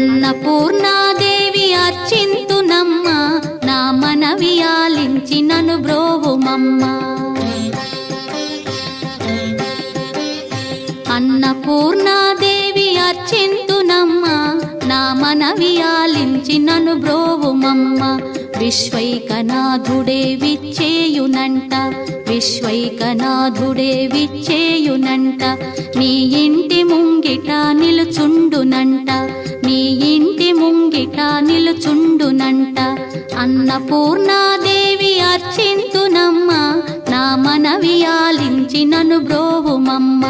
అన్నపూర్ణాదేవి అర్చింతునమ్మ, నా మనవి ఆలించి నన్ను బ్రోవుమమ్మ. అన్నపూర్ణాదేవి అర్చింతునమ్మ, నా మనవి ఆలించి నన్ను బ్రోవుమమ్మ. విశ్వైకనాథుడే విచ్చేయునంట, విశ్వైకనాథుడే విచ్చేయునంట. నీ ఇంటి ముంగిట నిలుచుండునంట, నీ ఇంటి ముంగిట నిలుచుండునంట. అన్నపూర్ణాదేవి అర్చింతునమ్మ, నా మనవి ఆలించి నన్ను బ్రోవుమమ్మ.